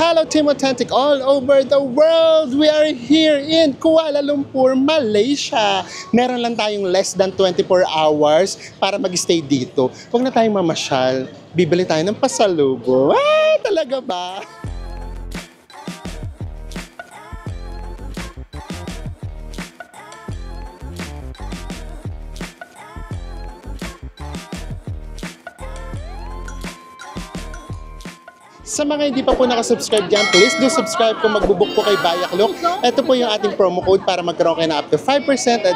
Hello Team Authentic all over the world! We are here in Kuala Lumpur, Malaysia. Meron lang tayong less than 24 hours para mag-stay dito. Huwag na tayong mamasyal. Bibili tayo ng pasalubong. Ah, talaga ba? Sa mga hindi pa po nakasubscribe dyan, please do subscribe kung magbubuk po kay Bayaklok. Ito po yung ating promo code para magkaroon kayo na up to 5%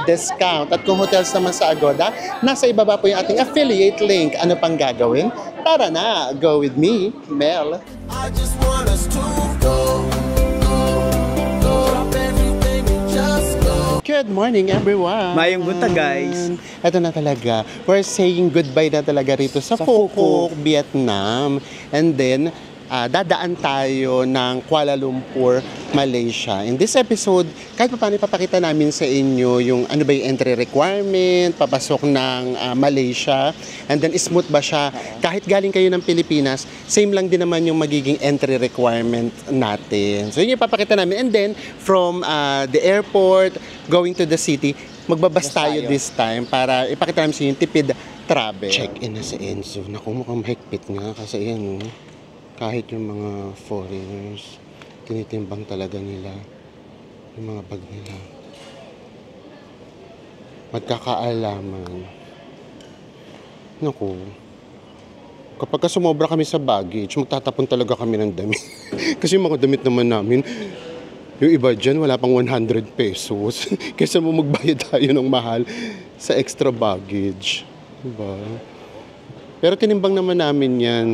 discount. At kung hotels naman sa Agoda, nasa ibaba po yung ating affiliate link. Ano pang gagawin? Tara na! Go with me, Mel. I just want us to go. Good morning, everyone! Mayong bunta, guys! Ito na talaga. We're saying goodbye na talaga rito sa Phu Quoc, Vietnam. And then, dadaan tayo ng Kuala Lumpur, Malaysia. In this episode, kahit pa paano ipapakita namin sa inyo yung ano ba yung entry requirement, papasok ng Malaysia, and then smooth ba siya. Kahit galing kayo ng Pilipinas, same lang din naman yung magiging entry requirement natin. So yun yung ipapakita namin. And then, from the airport, going to the city, magbabas tayo this time para ipakita namin sa inyo yung tipid travel. Check-in na si Enzo. Naku, mukhang mahigpit nga kasi yan, kahit yung mga foreigners, tinitimbang talaga nila yung mga bag nila. Magkakaalaman. Naku, kapag sumobra kami sa baggage, magtatapon talaga kami ng damit. Kasi yung mga damit naman namin, yung iba dyan, wala pang 100 pesos. Kaysa mo magbayad tayo ng mahal sa extra baggage. Diba? Pero tinimbang naman namin yan.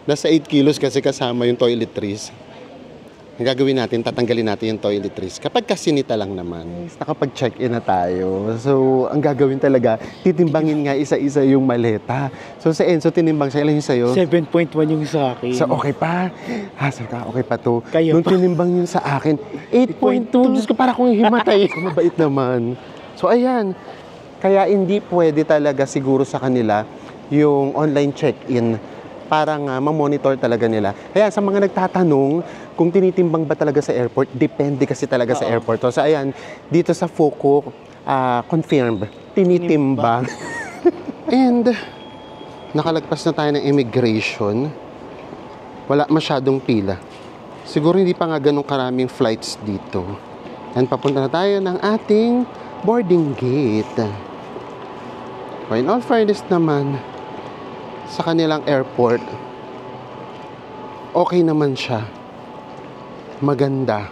Nasa 8 kilos kasi kasama yung toiletries. Ang gagawin natin, tatanggalin natin yung toiletries. Kapag kasinita lang naman. Nakapag-check-in na tayo. So, ang gagawin talaga, titimbangin nga isa-isa yung maleta. So, sa Enzo, tinimbang siya. Ilan yung sa'yo? 7.1 yung sa akin. So, okay pa? Hasal ka, okay pa to. Kayo Nung pa. tinimbang yun sa akin, 8.2. Diyos ko, para kong himatay. Mabait naman. So, ayan. Kaya hindi pwede talaga siguro sa kanila yung online check-in. Parang ma-monitor talaga nila. Kaya sa mga nagtatanong kung tinitimbang ba talaga sa airport, depende kasi talaga sa airport. So ayan, dito sa Phu Quoc, confirmed, tinitimbang. And nakalagpas na tayo ng immigration. Wala masyadong pila. Siguro hindi pa nga ganun karaming flights dito. And papunta na tayo ng ating boarding gate. In all fairness naman, sa kanilang airport, okay naman siya. Maganda.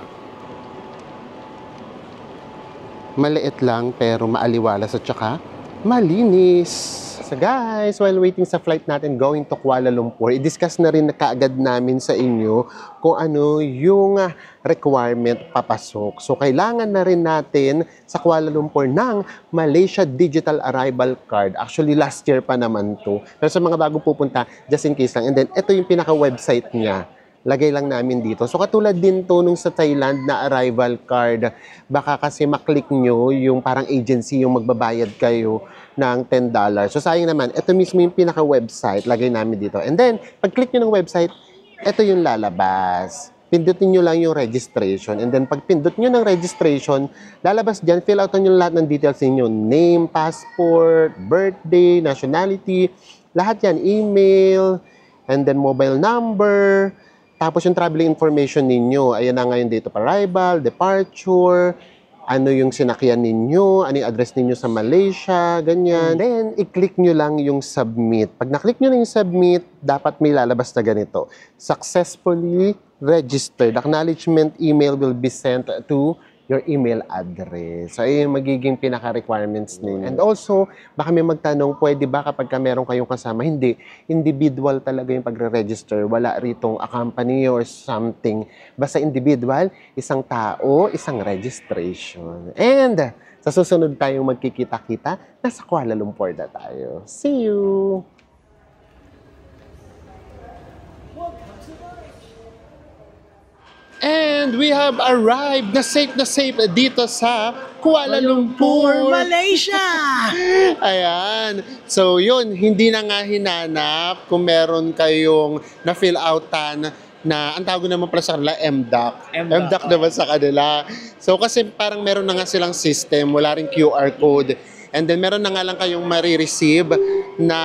Maliit lang pero maaliwalas at saka malinis. So guys, while waiting sa flight natin going to Kuala Lumpur, i-discuss na rin kaagad namin sa inyo kung ano yung requirement papasok. So kailangan na rin natin sa Kuala Lumpur ng Malaysia Digital Arrival Card. Actually, last year pa naman to. Pero sa mga bagong pupunta, just in case lang. And then, ito yung pinaka-website niya. Lagay lang namin dito. So katulad din to nung sa Thailand na arrival card, baka kasi maklik nyo yung parang agency yung magbabayad kayo ng $10. So sayang naman, ito mismo yung pinaka-website, lagay namin dito. And then, pag-click nyo ng website, ito yung lalabas. Pindutin nyo lang yung registration. And then, pag pindot nyo ng registration, lalabas dyan, fill out nyo lahat ng details ninyo. Name, passport, birthday, nationality, lahat yan, email, and then mobile number. Tapos yung traveling information ninyo, ayan na nga yung date of arrival, departure, ano yung sinakyan ninyo, ano yung address ninyo sa Malaysia, ganyan. Then, i-click nyo lang yung submit. Pag na-click nyo na yung submit, dapat may lalabas na ganito. Successfully registered. Acknowledgement email will be sent to your email address. So, ayun yung magiging pinaka-requirements ninyo. And also, baka may magtanong, pwede ba kapag meron kayong kasama? Hindi. Individual talaga yung pagre-register. Wala ritong a company or something. Basta individual, isang tao, isang registration. And, sa susunod tayong magkikita-kita, nasa Kuala Lumpur na tayo. See you! And we have arrived na safe dito sa Kuala Lumpur, Malaysia! Ayan. So, yun, hindi na nga hinanap kung meron kayong na-fill outan na, ang tawag naman pala sa kanila, MDOC. MDOC. MDOC naman sa kanila. So kasi parang meron na nga silang system, wala ring QR code. And then meron na nga lang kayong marireceive na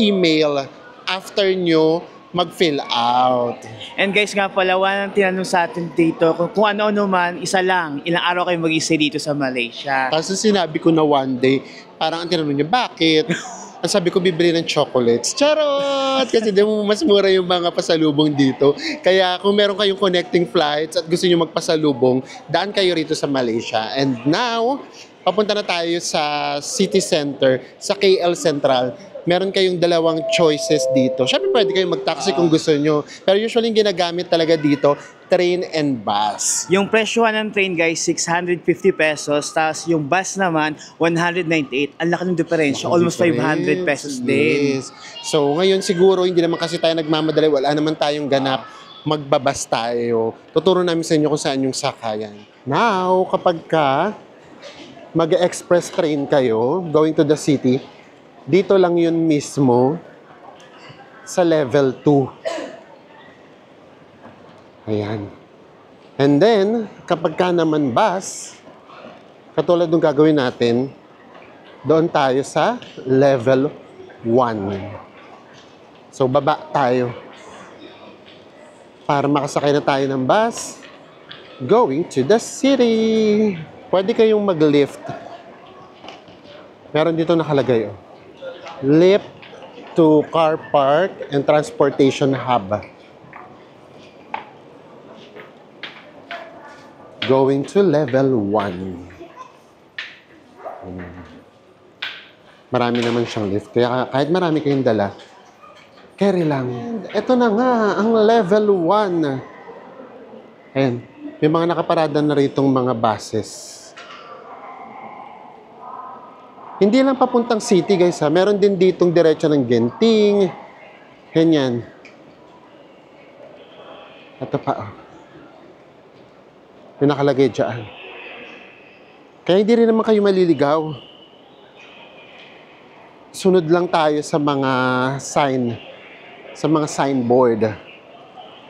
email after nyo mag-fill out. And guys nga pala, walang tinanong sa atin dito kung ano-ano man, isa lang, ilang araw kayo mag-stay dito sa Malaysia. Kasi sinabi ko na one day, parang ang tinanong niya, bakit? Ang sabi ko, bibili ng chocolates. Charot! Kasi di mo mas mura yung mga pasalubong dito. Kaya kung meron kayong connecting flights at gusto nyo magpasalubong, daan kayo rito sa Malaysia. And now, papunta na tayo sa city center, sa KL Central. Meron kayong dalawang choices dito. Siyempre pwede kayong mag-taxi kung gusto nyo. Pero usually yung ginagamit talaga dito, train and bus. Yung presyohan ng train guys, 650 pesos. Tapos yung bus naman, 198. Ang laki ng diferensya. Almost 500 pesos din. Yes. So ngayon siguro, hindi naman kasi tayo nagmamadali. Wala naman tayong ganap. Magbabas tayo. Tuturo namin sa inyo kung saan yung sakayan. Now, kapag ka mag-express train kayo, going to the city, dito lang yun mismo sa level 2. Ayan. And then, kapag ka naman bus, katulad ng gagawin natin, doon tayo sa level 1. So, baba tayo. Para makasakay na tayo ng bus, going to the city. Pwede kayong mag-lift. Meron dito nakalagay, oh. Lift to car park and transportation hub. Going to level 1. Marami naman siyang lift. Kaya kahit marami kayong dala, carry lang. Ito na nga, ang level 1. Ayan. May mga nakaparada na ritong mga buses. Hindi lang papuntang city, guys, ha. Meron din ditong diretso ng Genting. Ganyan. Ito pa, oh. Yung nakalagay dyan. Kaya hindi rin naman kayo maliligaw. Sunod lang tayo sa mga sign, sa mga signboard.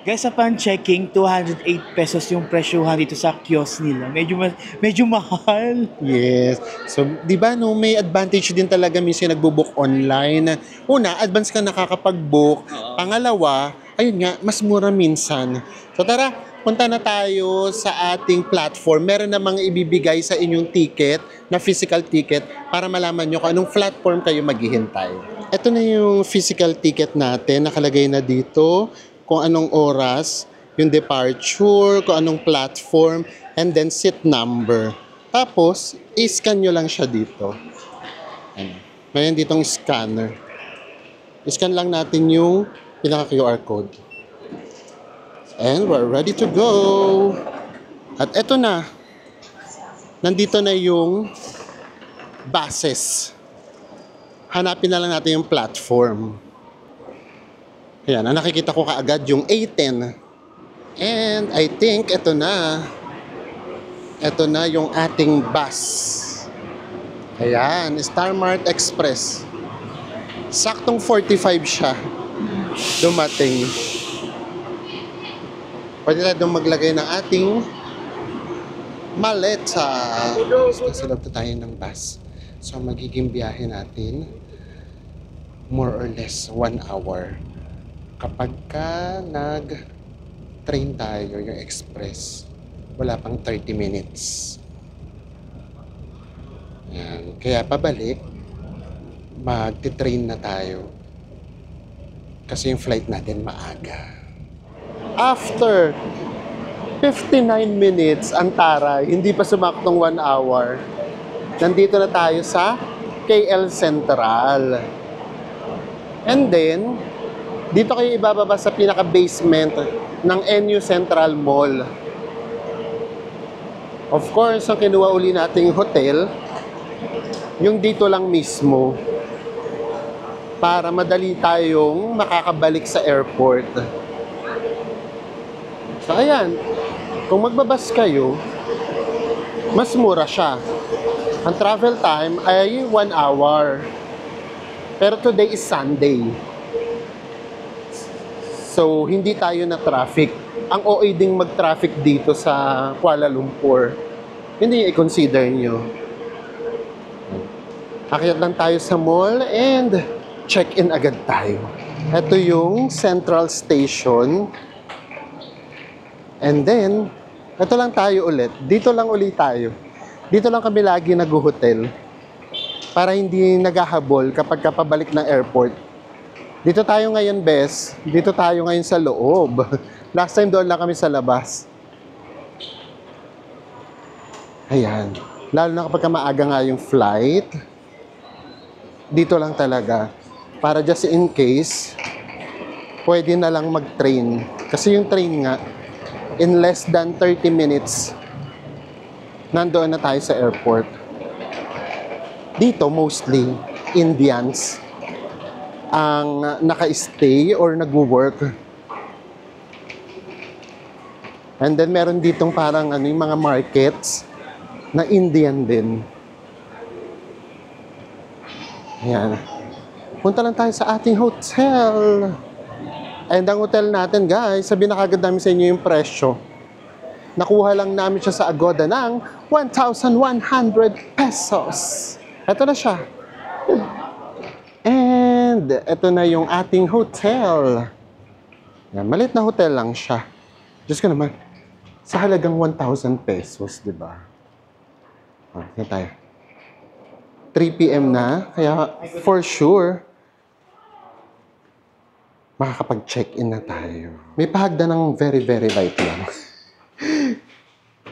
Guys, sa pan-checking, 208 pesos yung presyohan dito sa kiosk nila. Medyo mahal. Yes. So, di ba, no, may advantage din talaga minsan nagbo-book online. Una, advance ka nakakapag-book. Pangalawa, ayun nga, mas mura minsan. So, tara, punta na tayo sa ating platform. Meron namang ibibigay sa inyong ticket, na physical ticket, para malaman nyo kung anong platform kayo maghihintay. Ito na yung physical ticket natin. Nakalagay na dito kung anong oras, yung departure, kung anong platform, and then seat number. Tapos, i-scan nyo lang siya dito. Ayan. Mayroon ditong scanner. I-scan lang natin yung pinaka-QR code. And we're ready to go. At eto na. Nandito na yung buses. Hanapin na lang natin yung platform. Ayan, ang nakikita ko kaagad yung A10. And I think ito na. Ito na yung ating bus. Ayan, Star Mart Express. Saktong 45 siya. Dumating. Pwede na doon maglagay ng ating maleta. Sa loob na tayo ng bus. So magiging biyahe natin more or less 1 hour. Kapag ka nag-train tayo, yung express, wala pang 30 minutes. Yan. Kaya pabalik, magti-train na tayo. Kasi yung flight natin maaga. After 59 minutes ang taray, hindi pa sumaktong 1 hour, nandito na tayo sa KL Central. And then, dito kayo ibababa sa pinaka-basement ng NU Central Mall. Of course, ang kinuha uli nating hotel, yung dito lang mismo, para madali tayong makakabalik sa airport. So, ayan. Kung magbabas kayo, mas mura siya. Ang travel time ay 1 hour. Pero today is Sunday. So, hindi tayo na traffic. Ang OA ding mag-traffic dito sa Kuala Lumpur. Hindi i-consider nyo. Akyat lang tayo sa mall and check-in agad tayo. Ito yung Central Station. And then, ito lang tayo ulit. Dito lang ulit tayo. Dito lang kami lagi nag-hotel. Para hindi naghahabol kapag kapabalik ng airport. Dito tayo ngayon, Bes. Dito tayo ngayon sa loob. Last time doon lang kami sa labas. Ayan. Lalo na kapag maaga nga yung flight. Dito lang talaga. Para just in case, pwede na lang mag-train. Kasi yung train nga, in less than 30 minutes, nandoon na tayo sa airport. Dito, mostly, Indians ang naka-stay or nag-work. And then, meron ditong parang yung mga markets na Indian din. Ayan. Punta lang tayo sa ating hotel. And ang hotel natin, guys, sabi na kagad namin sa inyo yung presyo. Nakuha lang namin siya sa Agoda ng 1,100 pesos. Ito na siya. And ito na yung ating hotel. Yan, maliit na hotel lang siya. Diyos ko naman, sa halagang 1,000 pesos, di ba? Yan tayo. 3 p.m. na, kaya for sure, makakapag-check-in na tayo. May pahagda ng very, very light lang.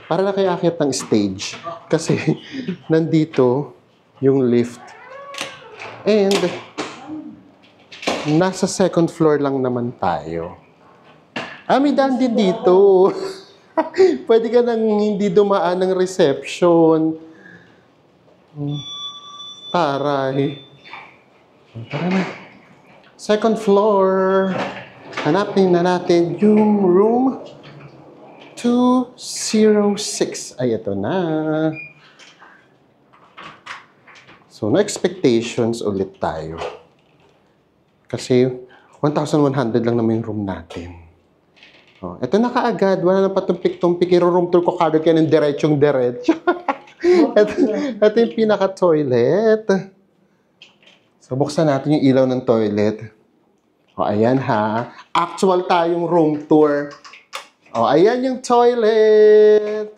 Para na kayo akyat ng stage. Kasi, nandito yung lift. And, nasa second floor lang naman tayo. May daan din dito. Pwede ka nang hindi dumaan ng reception. Taray. Tara na. Second floor. Hanapin na natin yung room 206. Ay, ito na. So, no expectations ulit tayo. Kasi, 1,100 lang naman yung room natin. Oh, ito na kaagad. Wala na patumpik-tumpik. I-room tour ko kagad ka ng diretsyong-diretso. ito yung pinaka-toilet. So, buksan natin yung ilaw ng toilet. O, ayan ha. Actual tayong room tour. O, ayan yung toilet.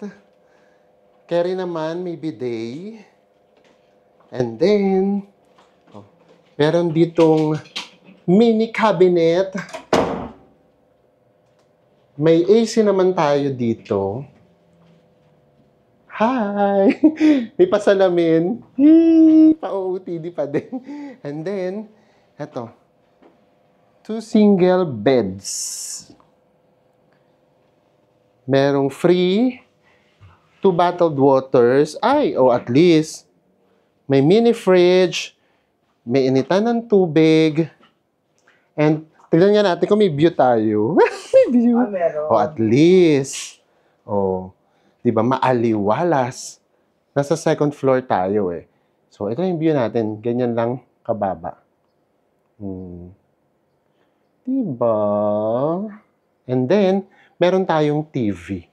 Carry naman, may bidet. And then, meron ditong mini cabinet. May AC naman tayo dito. Hi! May pasalamin. Pa-OOTD pa din. And then, eto. 2 single beds. Merong free 2 bottled waters. Ay, at least. May mini fridge. May initan ng tubig. And, tignan nga natin kung may view tayo. May view. At least. Di ba, maaliwalas. Nasa second floor tayo eh. So, ito yung view natin. Ganyan lang kababa. Diba? And then, meron tayong TV.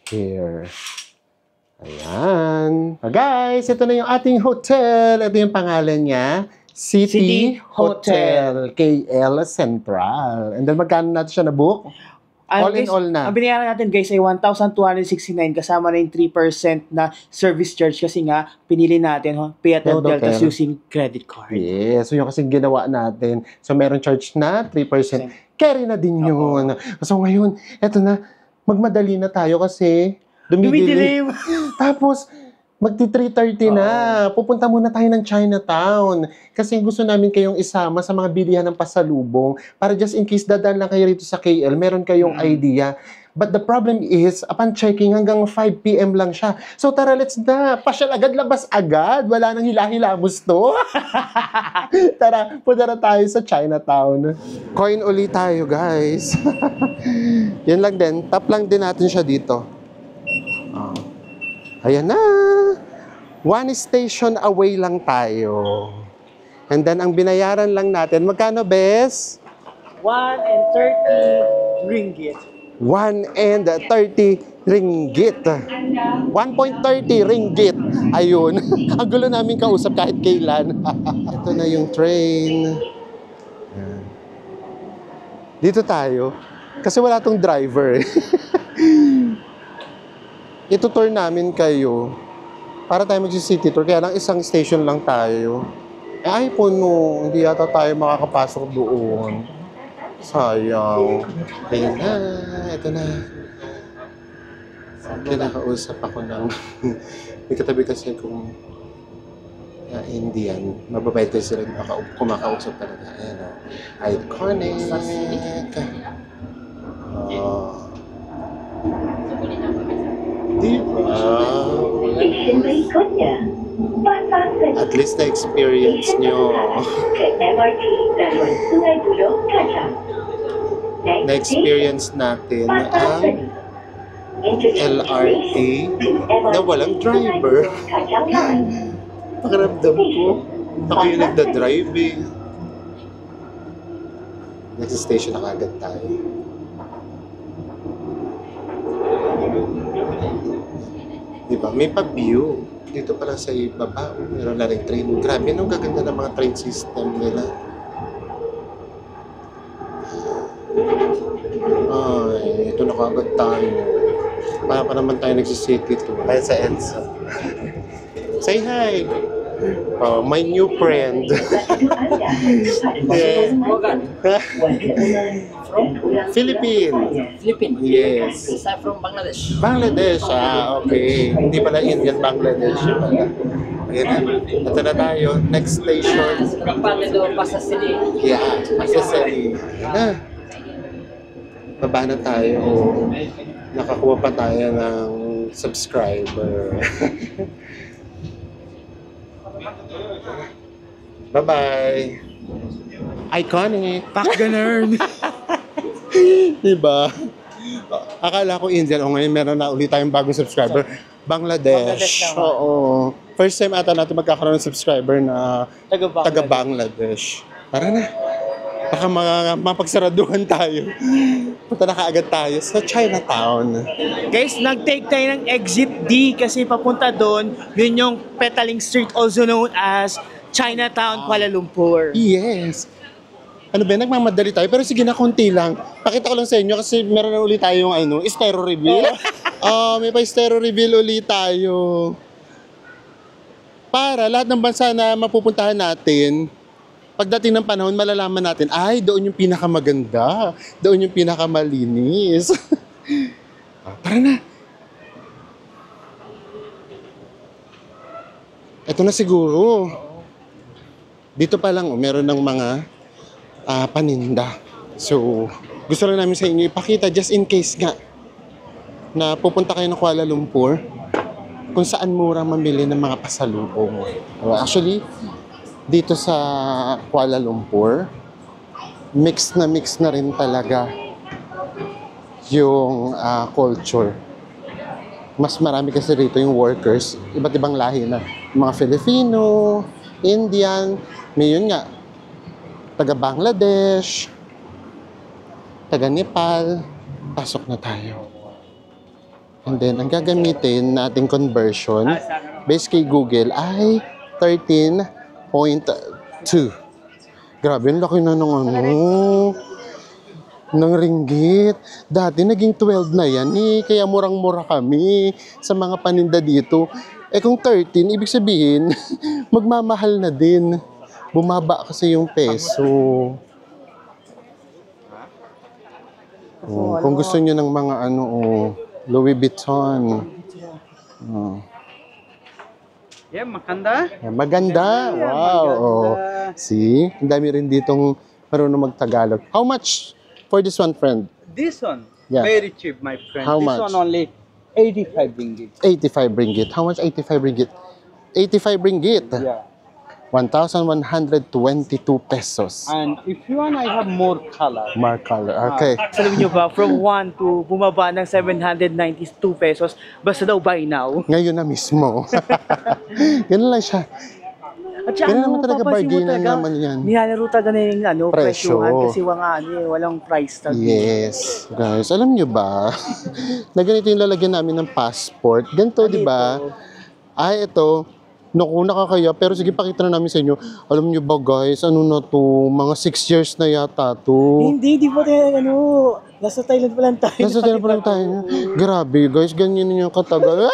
Here. Ayan. Guys, ito na yung ating hotel. Ito yung pangalan niya. City Hotel. KL Central. And then, magkano natin siya na-book? All in all na. Ang binayaran natin guys ay 1,269 kasama na yung 3% na service charge kasi nga pinili natin pay at hotel tas using credit card. Yes. So yung kasing ginawa natin. So meron charge na 3%. Carry na din yun. So ngayon, eto na. Magmadali na tayo kasi dumidilim. Tapos, magti-3:30 na. Pupunta muna tayo ng Chinatown. Kasi gusto namin kayong isama sa mga bilihan ng pasalubong para just in case dadaan lang kayo rito sa KL, meron kayong idea. But the problem is, upon checking, hanggang 5 p.m. lang siya. So tara, let's na. Pasyal agad, labas agad. Wala nang hila-hilamos to. Tara, punta na tayo sa Chinatown. Coin ulit tayo, guys. Yan lang din. Tap lang din natin siya dito. Ayan na. 1 station away lang tayo. And then, ang binayaran lang natin, magkano, Bes? 1 and 30 ringgit. 1 and 30 ringgit. 1.30 ringgit. Ayun. Ang gulo namin kausap kahit kailan. Ito na yung train. Ayan. Dito tayo. Kasi wala tong driver. Ito-tour namin kayo. Para tayo mag-city tour. Kaya lang isang station lang tayo. Ay po no. Hindi yata tayo makakapasok doon. Sayang. Ayun na. Ito na. Kinakausap ako ng may katabi kasi kung Indian. Mababait kasi sila kumakausap talaga. Ayan o. Iconic. Diba? At least na-experience nyo. Na-experience natin ang LRT na walang driver. Pakiramdam ko, ako yung nagda-drive eh. Next station na kagad tayo. Diba? May pa-view. Dito pala sa ibaba, meron na rin train. Grabe, anong gaganda ng mga train system nila. Ay, ito na kagad tayo. Para pa naman tayo nagsisity tour. Kaya sa EDSA. Say hi! Oh, my new friend. Yeah. Philippines. Yes. I'm from Bangladesh. Bangladesh. Okay. Hindi pala Indian, Bangladesh pala. Ayan na. Ito na tayo. Next station. Pasasili. Yeah, Pasasili. Ayan na. Baba na tayo. Nakakuha pa tayo ng subscriber. Bye-bye. Iconic. Pak ganun. Diba? Akala ko Indian. O ngayon meron na ulit tayong bagong subscriber. Bangladesh. Oo. First time ata natin magkakaroon ng subscriber na taga-Bangladesh. Tara na. Baka mapagsaraduhan tayo. Punta na kaagad tayo sa Chinatown. Guys, nag-take tayo ng exit D kasi papunta doon. Yun yung Petaling Street, also known as Chinatown, Kuala Lumpur. Yes. Ano ba, nagmamadali tayo. Pero sige na, konti lang. Pakita ko lang sa inyo kasi meron na ulit tayong stereo reveal. May pa-stereo reveal ulit tayo. Para lahat ng bansa na mapupuntahan natin, pagdating ng panahon, malalaman natin, ay, doon yung pinakamaganda. Doon yung pinakamalinis. Tara na. Ito na siguro. Dito pa lang, meron ng mga paninda. So, gusto lang namin sa inyo ipakita just in case nga na pupunta kayo ng Kuala Lumpur kung saan mura mamili ng mga pasalubong. Actually, dito sa Kuala Lumpur, mix na rin talaga yung culture. Mas marami kasi rito yung workers, iba't ibang lahi na. Mga Filipino, Indian, may yun nga, taga Bangladesh, taga Nepal, pasok na tayo. And then, ang gagamitin nating conversion, based kay Google, ay 13.2. Grabe, ang laki na ng ringgit. Dati naging 12 na yan kaya murang-mura kami sa mga paninda dito. Kung 13, ibig sabihin, magmamahal na din. Bumaba kasi yung peso. Kung gusto niyo ng mga Louis Vuitton. Yeah, maganda. Maganda. Wow. See? Ang dami rin ditong marunong mag-Tagalog. How much for this one, friend? This one, Yeah. very cheap, my friend. How this much? one only 85 ringgit. 85 ringgit. How much 85 ringgit? 85 ringgit. Yeah. 1,122 pesos. And if you want, I have more color. Mark color. Okay. Sabi nyo ba, from 1 to bumaba ng 792 pesos, basta daw buy now. Ngayon na mismo. Ganun lang siya. At saka, Pero naman talaga papansin mo bargainan talaga, naman yan. nilalaro talaga na yung Presyo. presyohan kasi walang price tag. Yes. Guys, alam nyo ba, na ganito yung lalagyan namin ng passport. Ganito, di ba? Ay, ito. Naku, nakakaya. Pero sige, pakita na namin sa inyo. Alam nyo ba, guys, ano na to? Mga 6 years na yata to. Hindi pa tayo, nasa Thailand pa lang tayo. Nasa dyan pa lang tayo. Grabe, guys, ganyan yung katagal.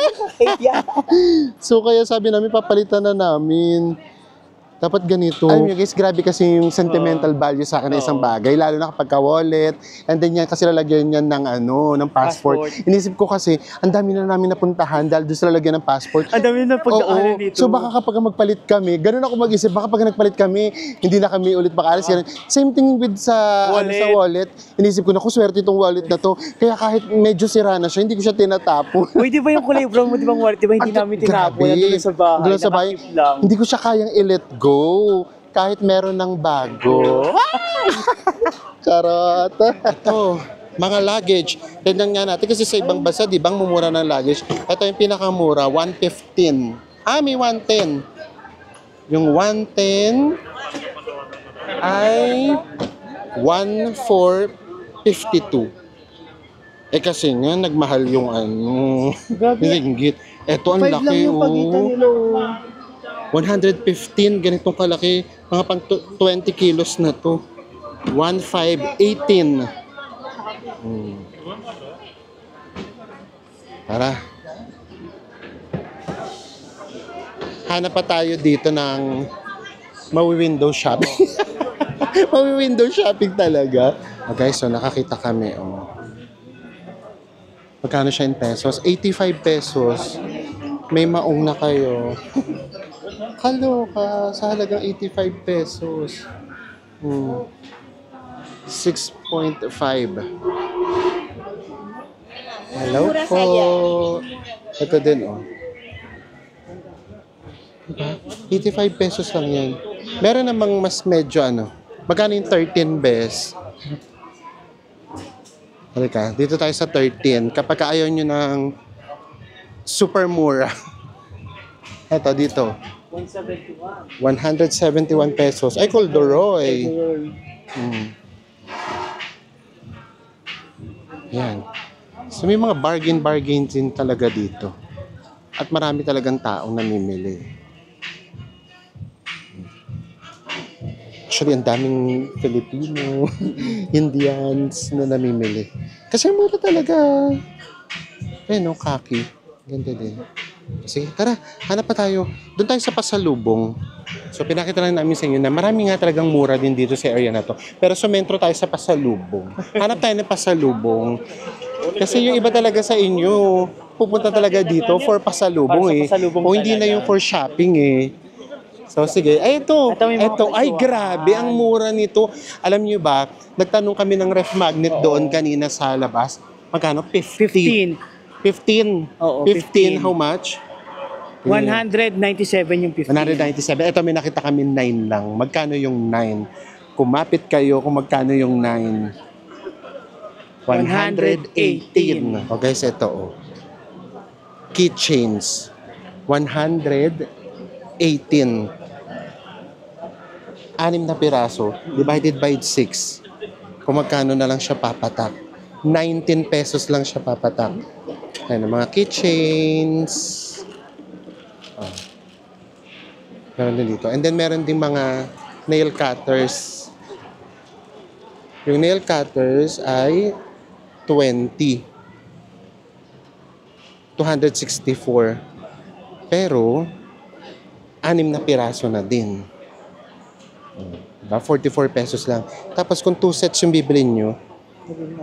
So, kaya sabi namin, papalitan na namin. Dapat ganito. Alam nyo guys, grabe kasi yung sentimental value sa akin ng isang bagay, lalo na kapag ka-wallet, and then yan kasi lalagyan yan ng passport. Inisip ko kasi, ang dami na namin napuntahan dahil doon sa lalagyan ng passport. Ang dami na pagdaanan dito. So baka kapag magpalit kami, ganun ako mag-isip, baka kapag nagpalit kami, hindi na kami ulit makaalis. Ganun. Same thing with sa Wallet. sa wallet. Inisip ko, naku, swerte itong wallet na to. Kaya kahit medyo sira na siya, hindi ko siya tinatapon. Uy, di ba yung kulay brown mo, di ba wallet, di ba hindi namin tinapon? Nandun sa bahay, Nandun sa bahay. nakakip lang. Hindi ko siya kayang i-let go. Kahit meron ng bago. Charot. Ito, mga luggage. Tignan nga natin kasi sa ibang bansa, di bang mumura ng luggage? Ito yung pinakamura, 115. May 110. Yung 110 ay 1,452. Kasi nga, nagmahal yung ringgit. Ito, ang 5 lang laki, yung pagitan nila. 115, ganitong kalaki. Mga pang 20 kilos na to. 1,518. Tara. Hanap pa tayo dito ng mawi-window shopping. Mawi-window shopping talaga. Okay, so nakakita kami. Magkano siya in pesos? 85 pesos. May maong na kayo. Kaloka, sa halagang 85 pesos. 6.5. Hello po. Ito din, Diba? 85 pesos lang yan. Meron namang mas medyo magkano yung 13 bes? Halika, dito tayo sa 13. Kapag ayaw nyo ng super mura. Ito, dito. 171 pesos. Ay, Colderoy. Yan. So, may mga bargain din talaga dito. At marami talagang taong namimili. Actually, ang daming Filipino, Indians na namimili. Kasi mura talaga. Kaki. Ganda din. Sige, tara, hanap pa tayo. Doon tayo sa pasalubong. So, pinakita lang namin sa inyo na marami nga talagang mura din dito sa area na to. Pero sumentro tayo sa pasalubong. Hanap tayo ng pasalubong. Kasi yung iba talaga sa inyo, pupunta talaga dito for pasalubong O hindi na yung for shopping So, sige. Ay, ito. Ay, grabe. Ang mura nito. Alam niyo ba, nagtanong kami ng ref magnet doon kanina sa labas. Magkano? 15. 15. Oo, 15. How much? 197 yung 15. 197. Ito, may nakita kami 9 lang. Magkano yung 9? Kumapit kayo kung magkano yung 9. 118. Okay, so ito, keychains. 118. 6 na piraso, divided by 6. Kung magkano na lang siya papatak. 19 pesos lang siya papatak. Ayan, mga keychains. Meron din dito. And then meron din mga nail cutters. Yung nail cutters ay 264. Pero 6 na piraso na din. Diba? 44 pesos lang. Tapos kung 2 sets yung bibili nyo,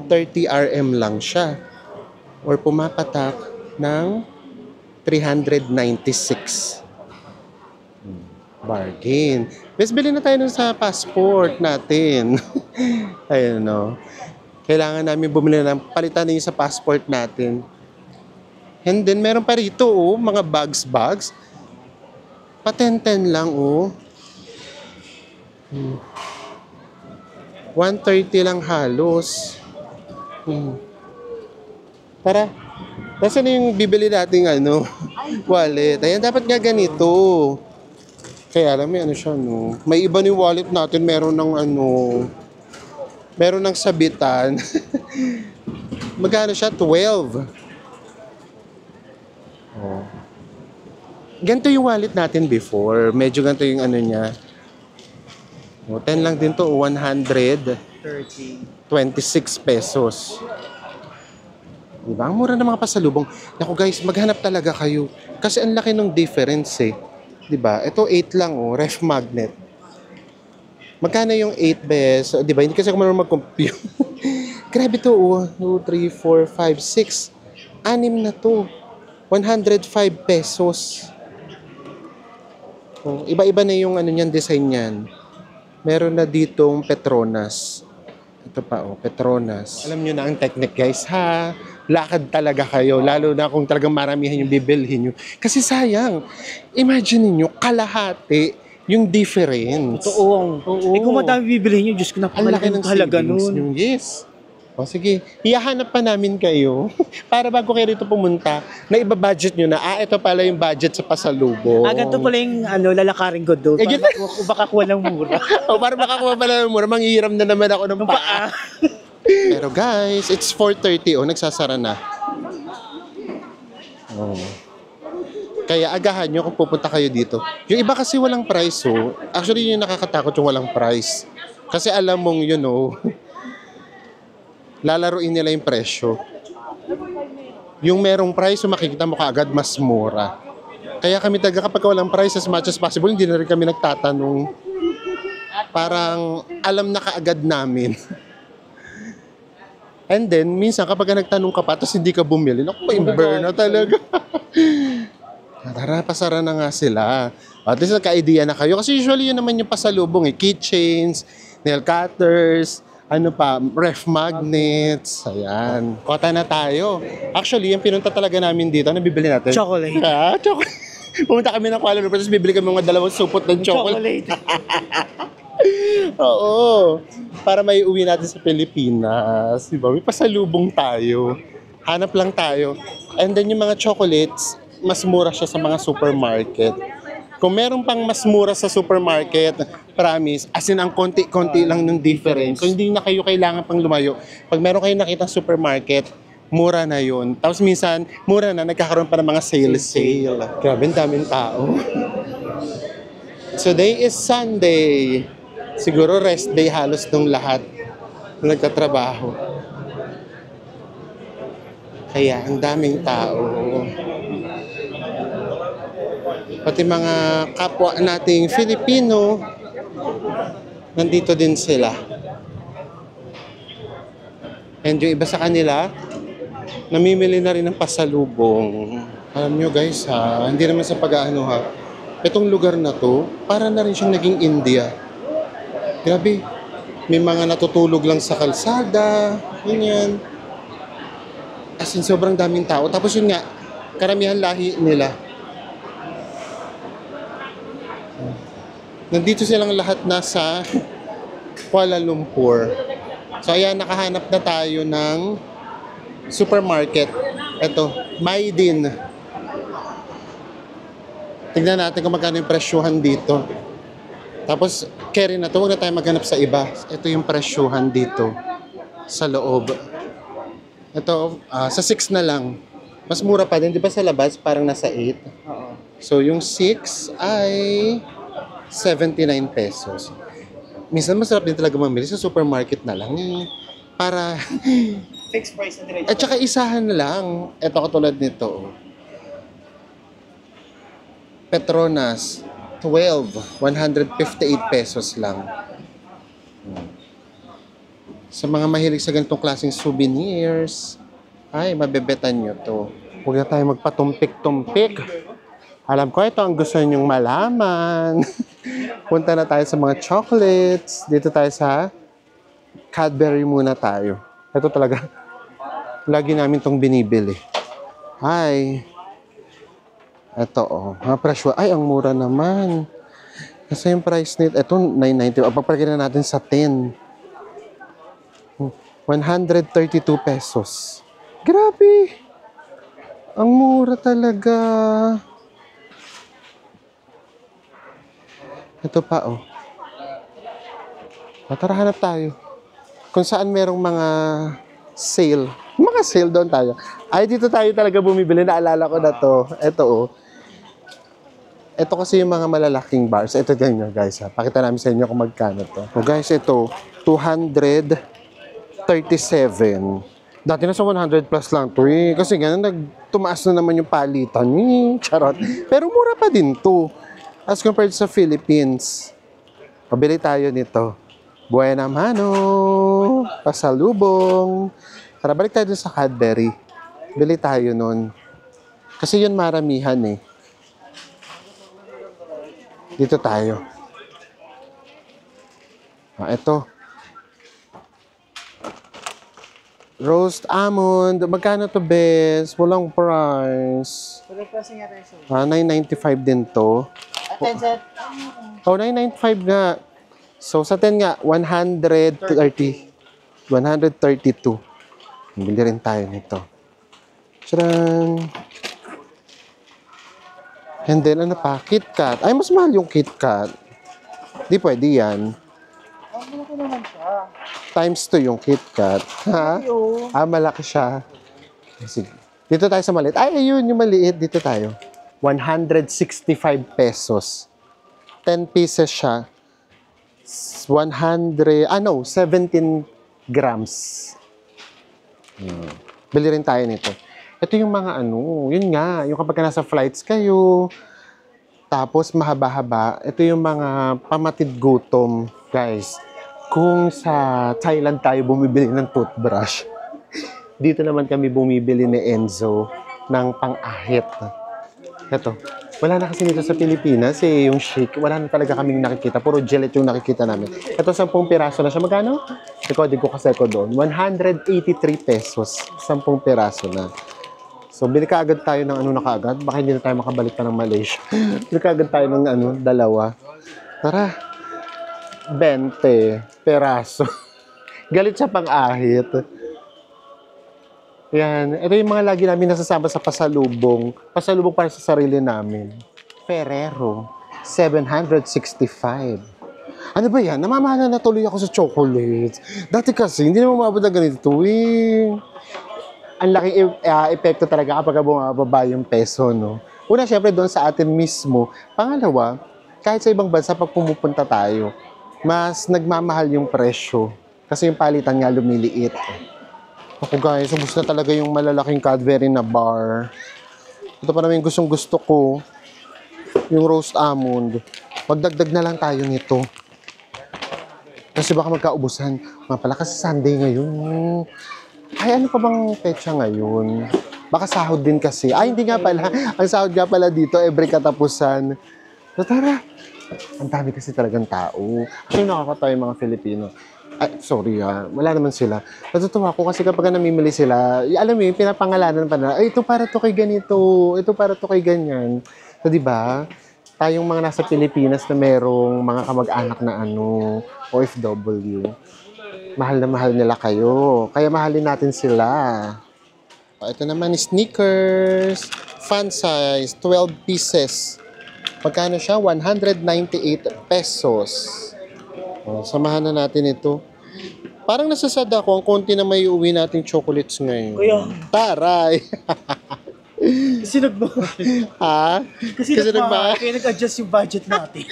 30 RM lang siya. Or pumapatak ng 396. Bargain. Bes, bilhin na tayo nun sa passport natin. Ayun, Kailangan namin bumili ng palitan na yung sa passport natin. And then, meron pa rito, mga bags. Pa-10 lang, 130 lang halos. Tara. Nasaan yung bibili nating wallet? Ayan, dapat nga ganito. Kaya alam mo, ano siya, no? May iba ni wallet natin, meron ng ano, meron ng sabitan. Magkano siya? 12. Oh. Ganito yung wallet natin before. Medyo ganito yung ano niya. Oh, 10 lang din to, 126 pesos. Diba? Ang mura ng mga pasalubong. Naku guys, maghanap talaga kayo. Kasi ang laki ng difference eh. Diba? Ito 8 lang oh, ref magnet. Magkano yung 8 pesos? Diba? Hindi kasi ako marunong mag-compute. Grabe to oh. 2, 3, 4, 5, 6. 6 na to. 105 pesos. Oh, iba-iba na yung ano niyan, design niyan. Meron na ditong Petronas. Ito pa oh, Petronas. Alam niyo na ang technique guys ha. Lakad talaga kayo, lalo na kung talagang maramihan yung bibilhin nyo. Kasi sayang, imagine niyo kalahati yung difference. Totoo. Oo. Eh kung madami bibili nyo, Diyos ko, Ang laki ng halaga savings nun. nyo. Yes. O sige, ihahanap pa namin kayo para bago kayo rito pumunta, na iba-budget nyo na, ito pala yung budget sa pasalubong. Ganito pala yung llalakarin ko doon. Eh, Baka kuha ng mura. O para makakuha pala ng mura, manghihiram na naman ako ng paa. Pero guys, it's 4:30. Nagsasara na. Oh. Kaya agahan nyo kung pupunta kayo dito. Yung iba kasi walang price oh. Actually yung nakakatakot yung walang price. Kasi alam mong lalaruin nila yung presyo. Yung merong price, makikita mo kaagad mas mura. Kaya kami talaga kapag walang price, as much as possible, hindi na rin kami nagtatanong. Parang alam na kaagad namin. And then, minsan kapag nagtanong ka pa, tapos hindi ka bumili, naku, pa-imber na talaga. Tara, pasara na nga sila. At least nagka-idea na kayo. Kasi usually yun naman yung pasalubong keychains, nail cutters, ref magnets, ayan. Kota na tayo. Actually, yung pinunta talaga namin dito, bibili natin? Chocolate. Chocolate. Pumunta kami ng Kuala Lumpur, tapos bibili kami mga 2 supot ng chocolate. Oo. Para may uwi natin sa Pilipinas. Diba? May pasalubong tayo. Hanap lang tayo. And then yung mga chocolates, mas mura siya sa mga supermarket. Kung meron pang mas mura sa supermarket, promise, as in ang konti-konti lang ng difference. So hindi na kayo kailangan pang lumayo. Pag meron kayo nakita supermarket, mura na yun. Tapos minsan, mura na, nagkakaroon pa ng mga sale. Grabe, ang daming tao. Today is Sunday. Siguro rest day halos nung lahat na nagtatrabaho. Kaya ang daming tao. Pati mga kapwa nating Filipino, nandito din sila. And yung iba sa kanila, namimili na rin ng pasalubong. Alam nyo guys ha, hindi naman sa pag-aano ha, itong lugar na to, para na rin siyang naging India. Grabe, may mga natutulog lang sa kalsada, ganyan. As in, sobrang daming tao. Tapos yun nga, karamihan lahi nila. Nandito silang lahat nasa Kuala Lumpur. So ayan, nakahanap na tayo ng supermarket. Ito, Maydin. Tignan natin kung magkano yung presyuhan dito. Tapos, carry na to. Huwag na tayo maghanap sa iba. Ito yung presyuhan dito sa loob. Ito, sa 6 na lang. Mas mura pa din. Di ba sa labas, parang nasa 8? Oo. So, yung 6 ay 79 pesos. Minsan masarap din talaga mamili sa supermarket na lang. Para, Fixed price na diretso. at saka isahan na lang. Ito katulad nito. Petronas, 12, 158 pesos lang. Sa mga mahilig sa ganitong klaseng souvenirs, ay, mabebetan nyo to. Huwag na tayo magpatumpik-tumpik. Alam ko, ito ang gusto nyong malaman. Punta na tayo sa mga chocolates. Dito tayo sa Cadbury muna tayo. Ito talaga, lagi namin tong binibili. Hi. Ito, mga presyo. Ay, ang mura naman. Kasi yung price nito, ito, 9.90. Papagpagin na natin sa 10. 132 pesos. Grabe. Ang mura talaga. Ito pa, oh. Tara, hanap tayo. Kung saan merong mga sale. Mga sale doon tayo. Ay, dito tayo talaga bumibili. Naalala ko na to. Ito, oh. Ito kasi yung mga malalaking bars. Ito din nyo, guys. Ha. Pakita namin sa inyo kung magkano to. Oh, guys, ito. 237. Dati na sa 100 plus lang to eh. Kasi nga, tumaas na naman yung palitan. Charot. Pero mura pa din to. As compared sa Philippines. Pabili tayo nito. Buena mano. Pasalubong. Tara, balik tayo dun sa Cadbury. Bili tayo nun. Kasi yun maramihan eh. Dito tayo. Ito. Roast almond. Magkano to, bes? Walang price. Wala pa siya reso. $9.95 din to. Attention. Oh, $9.95 nga. So, sa 10 nga, 132. Bili rin tayo nito. Tcharan! And then, ano pa? KitKat. Ay, mas mahal yung KitKat. Di pwede yan. Malaki naman siya. Times 2 yung KitKat. Ha? Malaki siya. Sige. Dito tayo sa maliit. Ay, ayun, yung maliit. Dito tayo. 165 pesos. 10 pieces siya. 17 grams. Bili rin tayo nito. Ito yung mga yun nga, yung kapag nasa flights kayo, tapos mahaba-haba, ito yung mga pamatid gutom, guys. Kung sa Thailand tayo bumibili ng toothbrush, dito naman kami bumibili ni Enzo ng pang-ahit. Ito. Wala na kasi dito sa Pilipinas eh, yung shake. Wala na talaga kaming nakikita. Puro Gillette yung nakikita namin. Ito, 10 piraso na siya. Magkano? Recording ko kasi ko doon. 183 pesos. 10 piraso na. So, bili ka agad tayo ng na kaagad. Baka hindi na tayo makabalik pa ng Malaysia. Bili ka agad tayo ng dalawa. Tara. 20 piraso. Galit siya pang-ahit. Yan. Ito yung mga lagi namin nasasama sa pasalubong. Pasalubong para sa sarili namin. Ferrero. 765. Ano ba yan? Namamahala na tuloy ako sa chocolates. Dati kasi, hindi naman umabot na ganito eh. Ang laking epekto talaga kapag bumababa yung peso, no? Una, syempre, doon sa atin mismo. Pangalawa, kahit sa ibang bansa, pag pumupunta tayo, mas nagmamahal yung presyo. Kasi yung palitan nga lumiliit. Ako guys, ubus na talaga yung malalaking Cadbury na bar. Ito pa naman yung gustong gusto ko. Yung roast almond. Magdagdag na lang tayo nito. Kasi baka magkaubusan. Mapala kasi Sunday ngayon. Ay, ano pa bang petsa ngayon? Baka sahod din kasi. Ay, hindi nga pala. Ang sahod nga pala dito, every katapusan. So, tara. Ang dami kasi talagang tao. Actually, nakakatawa yung mga Filipino. Ay, sorry wala naman sila. Natutuwa ko kasi kapag namimili sila, alam mo yung pinapangalanan pa na, ay, ito para to kay ganito, ito para to kay ganyan. So, di ba? Tayong mga nasa Pilipinas na merong mga kamag-anak na OFW, mahal na mahal nila kayo. Kaya mahalin natin sila. Ito naman, sneakers, fun size, 12 pieces. Magkano siya? 198 pesos. Samahan na natin ito. Parang nasasad ako, ang konti na may uwi nating chocolates ngayon. Kuya. Taray! Kasi nagmahal. Ha? Kasi nagmahal. Kaya nag-adjust yung budget natin.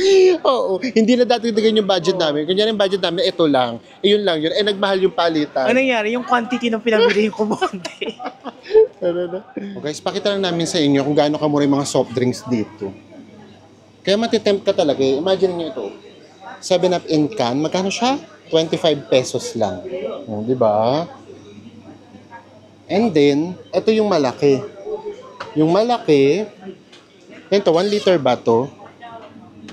Oo. Hindi na dati-dagan yung budget namin. Kunyari yung budget namin, ito lang. Yun lang yun. Nagmahal yung palitan. Ano nangyari? Yung quantity ng pinamili yung kumonti. Guys, pakita lang namin sa inyo kung gaano kamura yung mga soft drinks dito. Kaya matitempt ka talaga. Imagine nyo ito. 7-Up in can. Magkano siya? 25 pesos lang. Di ba? And then, ito yung malaki. Yung malaki, ito, 1 liter ba to?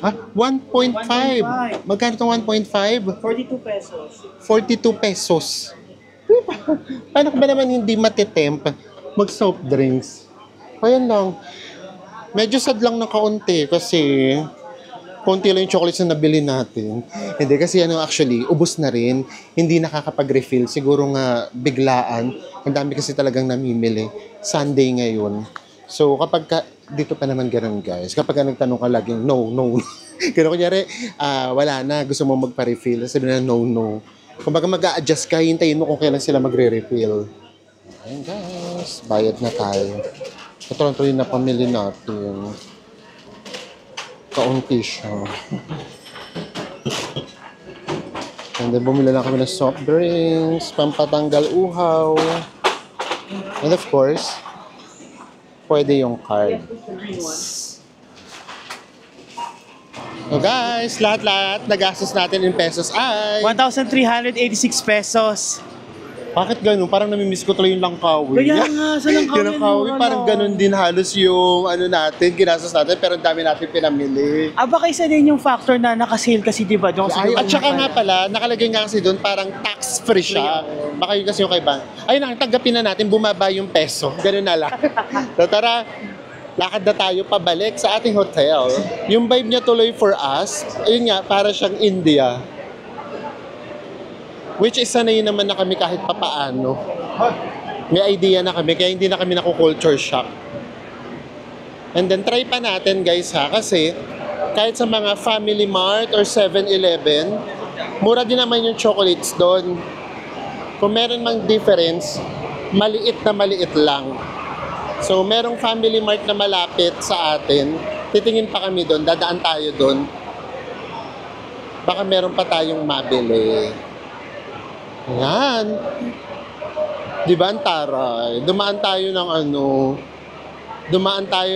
1.5. Magkano itong 1.5? 42 pesos. 42 pesos. Paano ka ba naman hindi matitemp mag-soft drinks? Ayan lang. Medyo sad lang na kaunti kasi konti lang yung chocolates na nabili natin. Hindi, kasi actually, ubos na rin. Hindi nakakapag-refill. Siguro nga biglaan. Ang dami kasi talagang namimili. Sunday ngayon. So, kapag dito pa naman ganun, guys. Kapag nagtanong ka laging, no. Kaya kunyari, wala na, gusto mo magpa-refill. Sabi na, no. Kumbaga mag-a-adjust ka, hintayin mo kung kailan sila magre-refill. Ayun guys, bayad na tayo. Ito lang tuloy na pamili natin. Kaunti siya. And then bumili lang kami ng soft drinks, pampatanggal uhaw. And of course, pwede yung card. So guys, lahat nagastos natin in pesos ay... 1,386 pesos. Bakit ganun? Parang namimiss ko tuloy yung Langkawi. Kaya nga, sa Langkawi. Yung Langkawi, parang ganun din halos yung natin, ginastos natin, pero ang dami natin pinamili. Baka isa din yung factor na nakasale kasi, di ba? Doon sa At saka nga pala, nakalagay nga kasi doon, parang tax-free siya. Baka yun kasi yung kaiba. Ayun lang, tanggapin na natin, bumaba yung peso. Ganun na lang. So tara, lakad na tayo pabalik sa ating hotel. Yung vibe niya tuloy for us, ayun nga, para siyang India. Which is sanay naman na kami kahit papaano. May idea na kami, kaya hindi na kami naku-culture shock. And then try pa natin guys ha, kasi kahit sa mga Family Mart or 7-Eleven, mura din naman yung chocolates doon. Kung meron mang difference, maliit lang. So merong Family Mart na malapit sa atin, titingin pa kami doon, dadaan tayo doon. Baka meron pa tayong mabili. Yan. Di ba ang taray? Dumaan tayo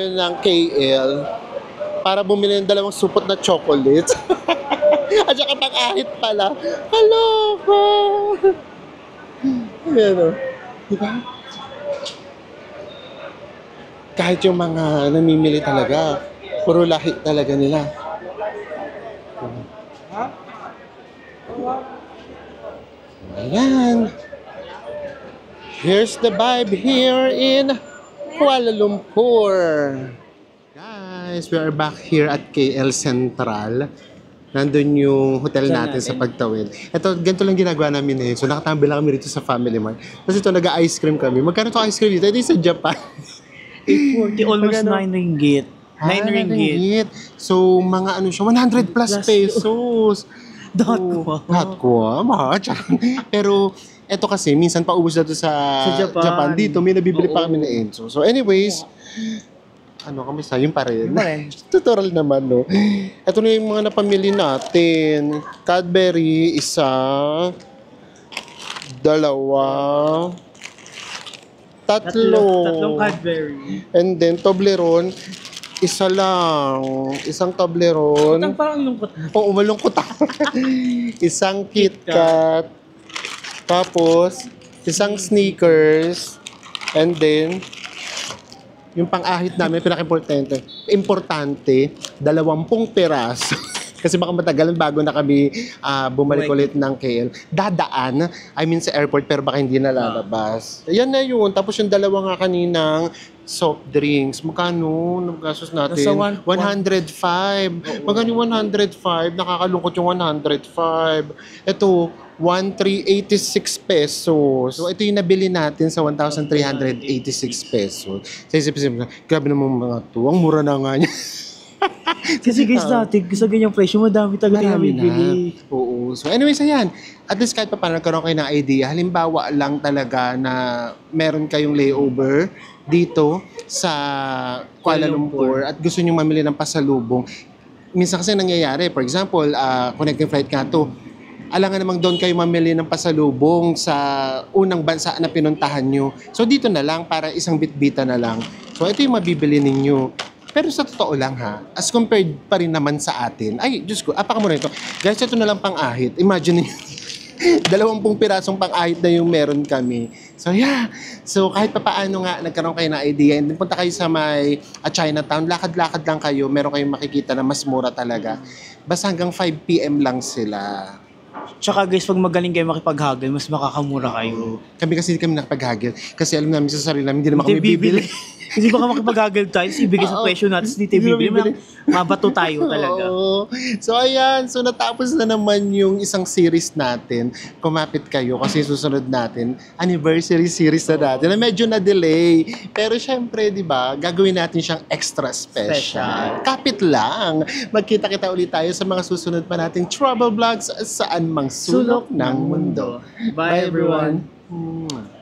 ng KL para bumili ng 2 supot na chocolates. At saka pang-ahit pala. Haloko! Ayan o. Di ba? Kahit yung mga namimili talaga, puro lahi talaga nila. Ayan. Here's the vibe here in Kuala Lumpur. Guys, we are back here at KL Central. Nandun yung hotel natin sa pagtawid. Ito, ganito lang ginagawa namin eh. So, nakatambay lang kami rito sa Family Mart. Kasi ito, nag-ice cream kami. Magkano ito ice cream dito? Ito yung sa Japan. 840, almost 9 ringgit. 9 ringgit. So, mga siya, 100 plus pesos. Mahal. Pero, eto kasi, minsan paubos na to sa Japan. Dito, may nabibili pa kami na Enzo. So, anyways, kamusta? Yung pa rin. Tutorial naman, no? Ito na yung mga napamili natin. Cadbury, 1, 2, 3. Tatlong Cadbury. And then, Toblerone, 1 lang. Isang Toblerone. Parang lungkot. Oo, malungkot ako. Isang KitKat. Tapos, isang Snickers. And then, yung pang-ahit namin, pinaka-importante, 20 piraso. Kasi baka matagalan bago na kami bumalik ulit ng KL. Dadaan, sa airport, pero baka hindi na lalabas. Yan na yun. Tapos yung 2 nga kaninang soft drinks. Magkano? Naggastos natin? 105. Magkano yung 105? Nakakalungkot yung 105. Ito, 1,386 pesos. So, ito yung nabili natin sa 1,386 pesos. Sa isip-isip, grabe naman mga to. Ang mura na nga niya. Kasi guys, dati sa ganyang presyo, madami talaga yung bibili. Oo. So anyways, ayan. At least kahit pa paano nagkaroon kayo ng idea. Halimbawa lang talaga na meron kayong layover dito sa Kuala Lumpur at gusto nyo mamili ng pasalubong. Minsan kasi nangyayari, for example, connecting flight ka to. Alangan namang doon kayo mamili ng pasalubong sa unang bansa na pinuntahan nyo. So dito na lang, para isang bitbita na lang. So ito yung mabibili ninyo. Pero sa totoo lang ha, as compared pa rin naman sa atin, ay, Diyos ko, apaka muna ito. Guys, ito na lang pang-ahit. Imagine niyo, 20 pirasong pang-ahit na yung meron kami. So yeah, so kahit pa paano nga, nagkaroon kayo ng idea, and punta kayo sa may Chinatown, lakad-lakad lang kayo, meron kayong makikita na mas mura talaga. Basta hanggang 5 PM lang sila. Tsaka guys, pag magaling kayo makipaghagil, mas makakamura kayo. Kami kasi hindi kami nakapaghagil. Kasi alam namin sa sarili namin, hindi naman kami bibili. Kasi baka makipagagal tayo, tapos ibigay sa Oo. presyo natin, tapos di tayo Hindi na bibili. bibili. Mabato tayo talaga. Oo. So ayan, so natapos na naman yung isang series natin. Kumapit kayo kasi susunod natin, anniversary series na natin na medyo na-delay. Pero syempre, di ba, gagawin natin siyang extra special. Kapit lang. Magkita-kita ulit tayo sa mga susunod pa nating travel vlogs saan mang sulok ng mundo. Bye everyone. Mwah.